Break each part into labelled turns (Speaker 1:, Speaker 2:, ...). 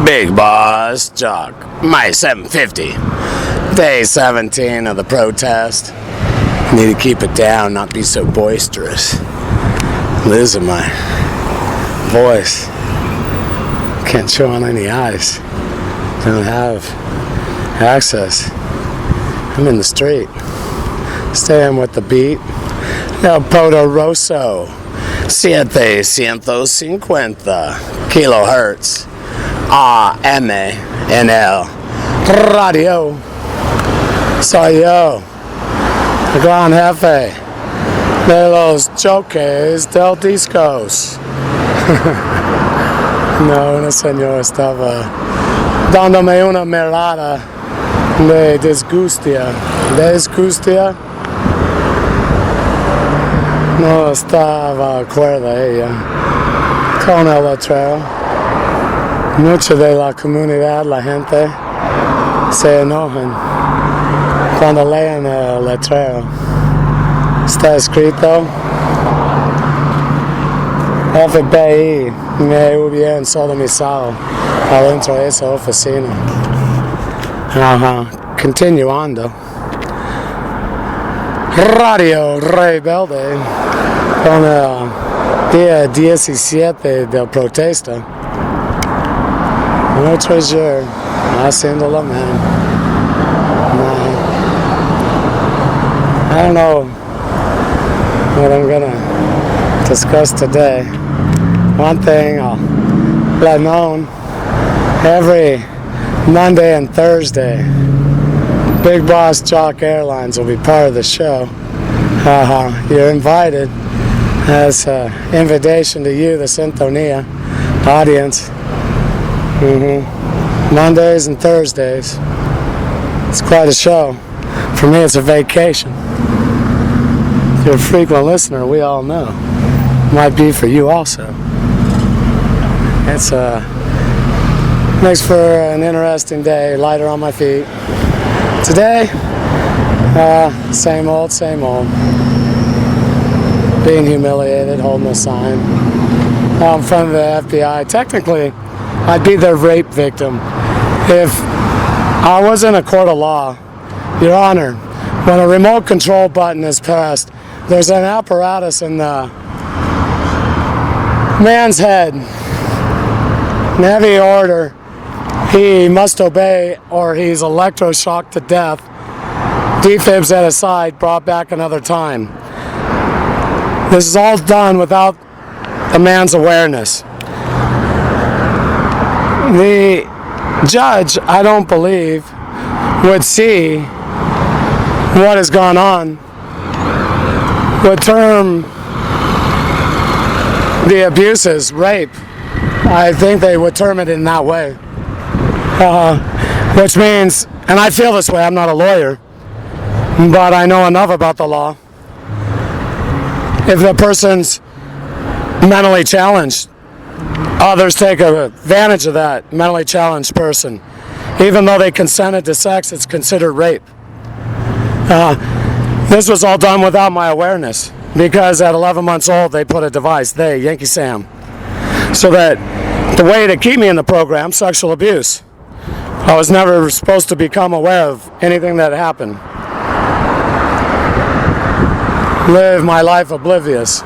Speaker 1: Big Boss Jock, my 750. Day 17 of the protest. Need to keep it down, not be so boisterous. Losing my voice. Can't show on any eyes. Don't have access. I'm in the street. Staying with the beat. El Poderoso. 750 kilohertz. AMNL Radio. Soy yo, el gran jefe de los choques del discos. No señor, estaba dándome una mirada de disgustia. No estaba acuerda ella con el letrero. Mucha de la comunidad, la gente, se enojan cuando leen el letrero. Está escrito F.B.I. me hubieran sodomizado adentro de esa oficina. Continuando. Radio Rebelde con el día 17 de protesta. No treasure, haciéndolo, man. I don't know what I'm gonna discuss today. One thing I'll let known, every Monday and Thursday, Big Boss Jock Airlines will be part of the show. You're invited as an invitation to you, the Sintonia audience. Mondays and Thursdays. It's quite a show. For me, it's a vacation. If you're a frequent listener, we all know. Might be for you also. It's makes for an interesting day, lighter on my feet. Today, same old. Being humiliated, holding a sign out in front of the F.B.I. Technically, I'd be their rape victim if I was in a court of law. Your Honor, when a remote control button is pressed, there's an apparatus in the man's head. In heavy order, he must obey or he's electroshocked to death. Defibs at his side, brought back another time. This is all done without the man's awareness. The judge, I don't believe, would see what has gone on, would term the abuses rape. I think they would term it in that way. Which means, and I feel this way, I'm not a lawyer, but I know enough about the law. If the person's mentally challenged, others take advantage of that mentally challenged person. Even though they consented to sex, it's considered rape. This was all done without my awareness, because at 11 months old they put a device, Yankee Sam, so that the way to keep me in the program, sexual abuse. I was never supposed to become aware of anything that happened. Live my life oblivious.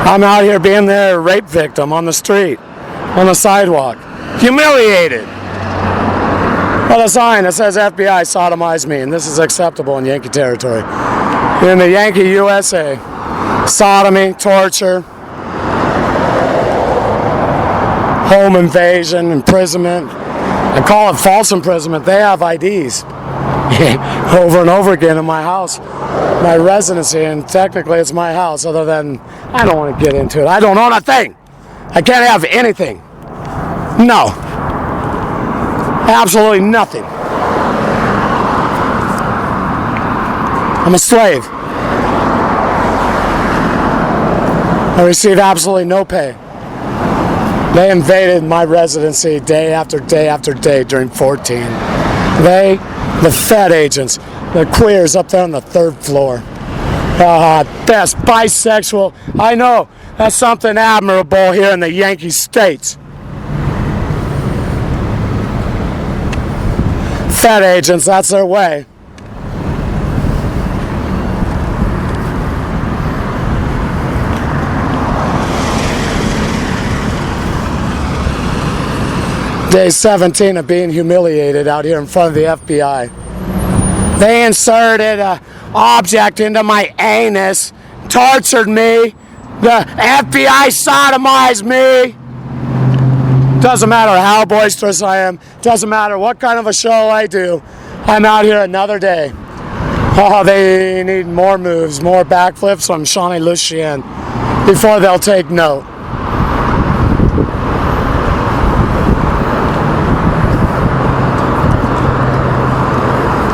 Speaker 1: I'm out here being their rape victim on the street, on the sidewalk, humiliated. Well, a sign that says F.B.I. sodomized me, and this is acceptable in Yankee territory. In the Yankee USA, sodomy, torture, home invasion, imprisonment. I call it false imprisonment. They have IDs over and over again in my house, my residency, and technically it's my house, other than I don't want to get into it. I don't own a thing. I can't have anything. No. Absolutely nothing. I'm a slave. I receive absolutely no pay. They invaded my residency day after day after day during 14. They, the Fed agents, the queers up there on the third floor. Best bisexual. I know, that's something admirable here in the Yankee States. Fed agents, that's their way. Day 17 of being humiliated out here in front of the FBI. They inserted an object into my anus, tortured me. The FBI sodomized me. Doesn't matter how boisterous I am. Doesn't matter what kind of a show I do. I'm out here another day. Oh, they need more moves, more backflips from Shawnee Lucien before they'll take note.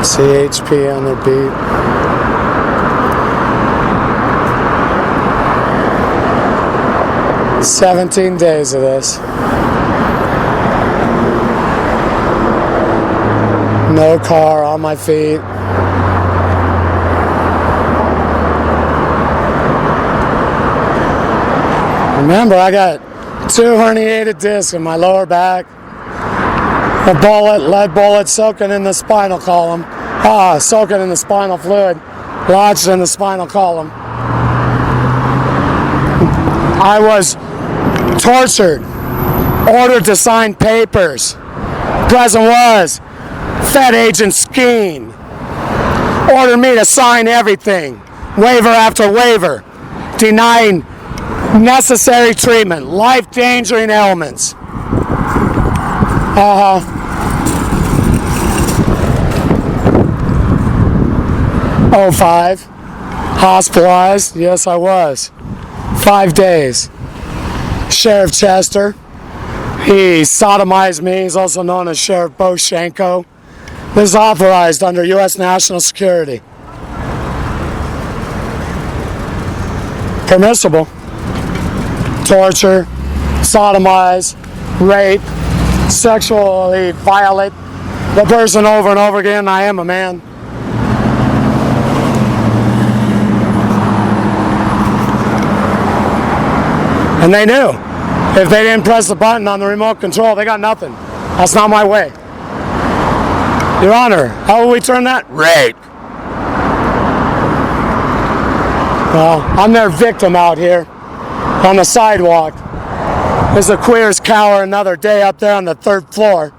Speaker 1: CHP on their beat. "17 days of this. No car, on my feet. Remember, I got 2 herniated discs in my lower back. A lead bullet soaking in the spinal column. Soaking in the spinal fluid, lodged in the spinal column. I was tortured, ordered to sign papers. Present was Fed agent scheme. Ordered me to sign everything, waiver after waiver, denying necessary treatment, life-endangering ailments. 05, hospitalized, yes I was, 5 days. Sheriff Chester, he sodomized me, he's also known as Sheriff Boshenko. This is authorized under U.S. national security. Permissible. Torture, sodomize, rape, sexually violate the person over and over again. I am a man. And they knew. If they didn't press the button on the remote control, they got nothing. That's not my way. Your Honor, how will we turn that? Rape. Well, I'm their victim out here on the sidewalk. As the queers cower another day up there on the 3rd floor.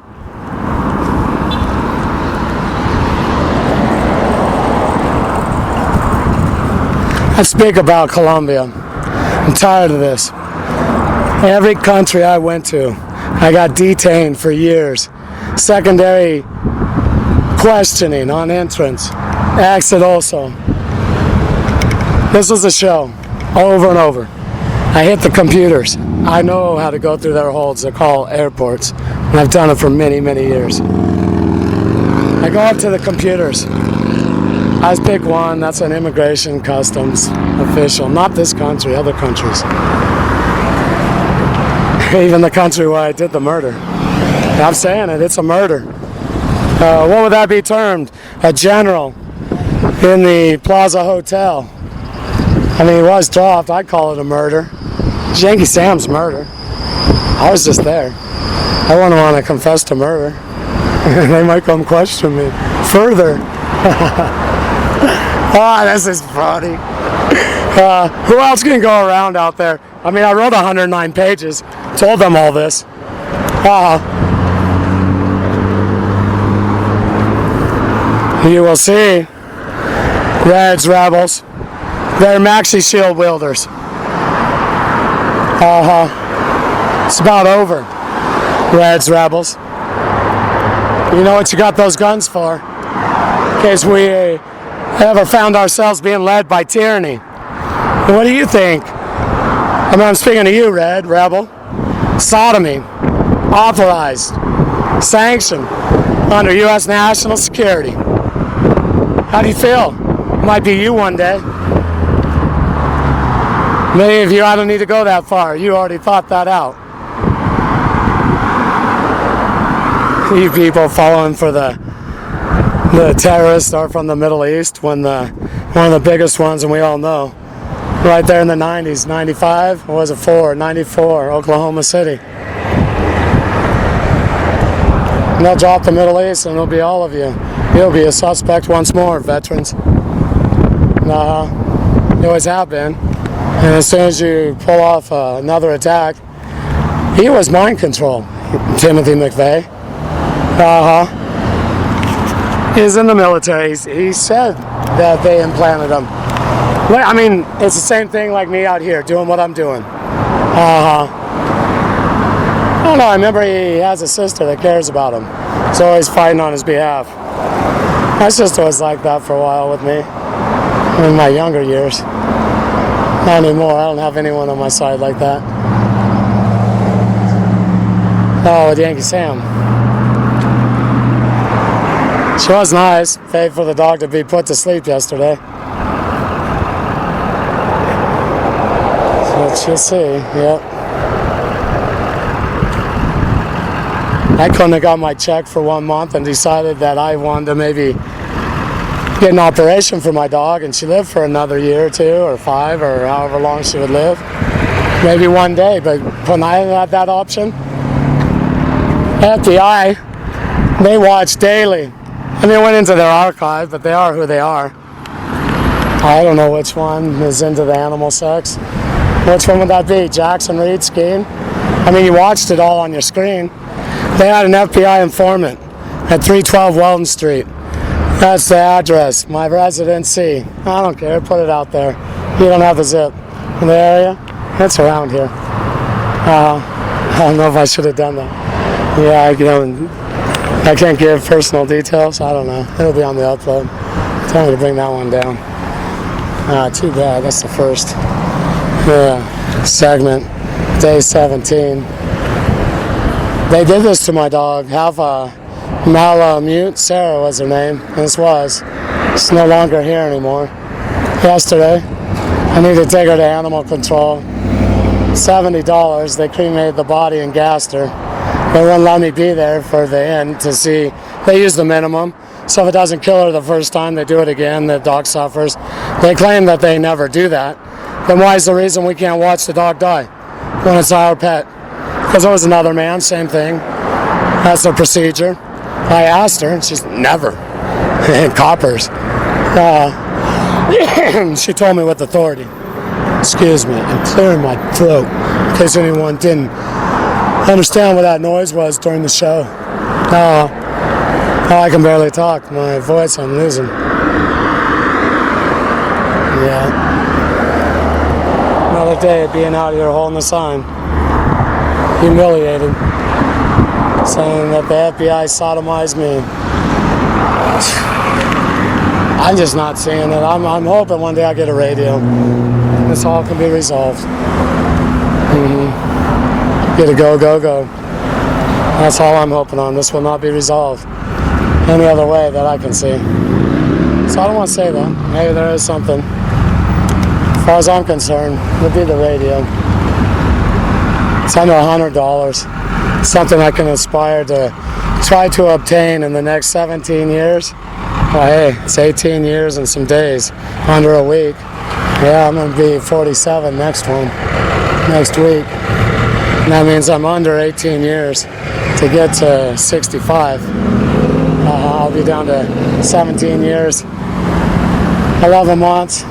Speaker 1: I speak about Colombia. I'm tired of this. Every country I went to, I got detained for years. Secondary questioning on entrance. Exit also. This was a show, over and over. I hit the computers. I know how to go through their holds. They're called airports. And I've done it for many, many years. I go up to the computers. I just pick one. That's an immigration customs official. Not this country, other countries. Even the country where I did the murder. I'm saying it, it's a murder. What would that be termed? A general in the Plaza Hotel. I mean, he was dropped. I'd call it a murder. Yankee Sam's murder. I was just there. I wouldn't want to confess to murder. They might come question me further. This is funny. Who else can go around out there? I mean, I wrote 109 pages. Told them all this. You will see. Reds, rebels. They're maxi shield wielders. It's about over. Reds, rebels. You know what you got those guns for? In case we ever found ourselves being led by tyranny. What do you think? I mean, I'm speaking to you, Red, rebel. Sodomy. Authorized. Sanctioned. Under U.S. national security. How do you feel? Might be you one day. Many of you, I don't need to go that far. You already thought that out. You people following for the terrorists are from the Middle East when the
Speaker 2: one of the biggest ones, and we all know. Right there in the 90s, 95, or was it 94, Oklahoma City. And they'll drop the Middle East, and it'll be all of you. You'll be a suspect once more, veterans. You always have been. And as soon as you pull off another attack, he was mind control, Timothy McVeigh. He's in the military. He said that they implanted him. I mean, it's the same thing like me out here, doing what I'm doing. I don't know, I remember he has a sister that cares about him. He's always fighting on his behalf. My sister was like that for a while with me in my younger years. Not anymore. I don't have anyone on my side like that. Oh, with Yankee Sam. She was nice. Paid for the dog to be put to sleep yesterday. So you'll see. Yep. I couldn't have got my check for 1 month and decided that I wanted to maybe get an operation for my dog, and she lived for another year or 2 or 5 or however long she would live. Maybe one day, but when I had that option, F.B.I, they watch daily. I mean, I went into their archive, but they are who they are. I don't know which one is into the animal sex. Which one would that be? Jackson Reed skiing? I mean, you watched it all on your screen. They had an F.B.I informant at 312 Weldon Street. That's the address, my residency. I don't care, put it out there. You don't have the zip. In the area? It's around here. I don't know if I should have done that. Yeah, I can't give personal details. I don't know. It'll be on the upload. Tell me to bring that one down. Too bad. That's the first segment. Day 17. They did this to my dog. Have a Malamute. Sarah was her name. This was. She's no longer here anymore. Yesterday, I needed to take her to animal control. $70. They cremated the body and gassed her. They wouldn't let me be there for the end to see. They use the minimum. So if it doesn't kill her the first time, they do it again. The dog suffers. They claim that they never do that. Then why is the reason we can't watch the dog die when it's our pet? Because it was another man, same thing. That's the procedure. I asked her, and she's never. Coppers. She told me with authority. Excuse me, I'm clearing my throat in case anyone didn't understand what that noise was during the show. I can barely talk. My voice, I'm losing. Yeah. Another day of being out here holding a sign. Humiliated. Saying that the F.B.I sodomized me. I'm just not seeing it. I'm hoping one day I get a radio. This all can be resolved. Get a go. That's all I'm hoping on. This will not be resolved any other way that I can see. So I don't want to say that. Maybe there is something. As far as I'm concerned, it would be the radio. It's under $100. Something I can aspire to try to obtain in the next 17 years. Well, hey, it's 18 years and some days, under a week. Yeah, I'm going to be 47 next week. And that means I'm under 18 years to get to 65. I'll be down to 17 years, 11 months,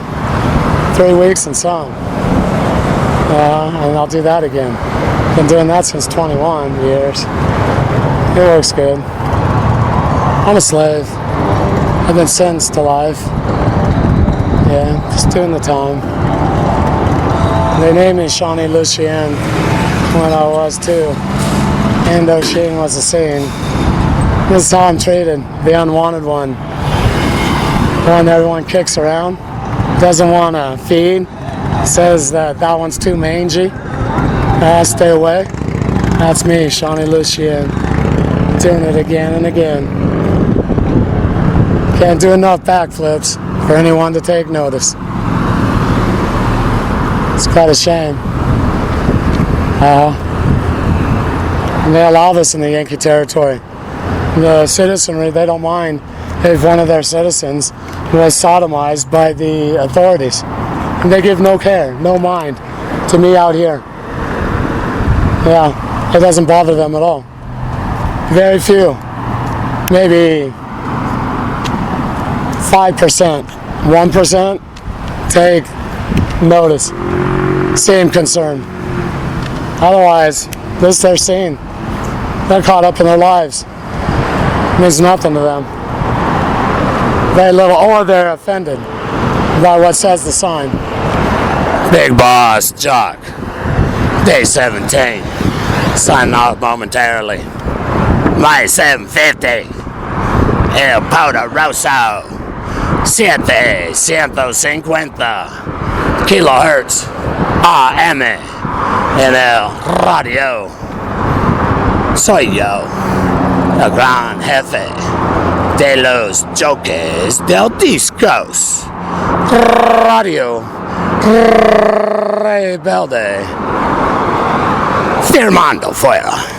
Speaker 2: 3 weeks and some. And I'll do that again. Been doing that since 21 years. It works good. I'm a slave. I've been sentenced to life. Yeah, just doing the time. They named me Shawnee Lucien when I was 2. Indochine was the scene. This is how I'm treated, the unwanted one. The one everyone kicks around, doesn't want to feed, says that one's too mangy. Stay away. That's me, Shawnee Lucien, doing it again and again. Can't do enough backflips for anyone to take notice. It's quite a shame. And they allow this in the Yankee territory. The citizenry, they don't mind if one of their citizens was sodomized by the authorities. And they give no care, no mind to me out here. Yeah, it doesn't bother them at all. Very few, maybe 5%, 1% take notice, seem concerned. Otherwise, this they're seeing. They're caught up in their lives. It means nothing to them. Very little, or they're offended by what says the sign.
Speaker 1: Big Boss Jock, day 17, signing off momentarily. My 750, El Poderoso, 750 kilohertz AM en el radio. Soy yo, el gran jefe de los jockeys del discos. Radio Rebelde. Firmando fuera.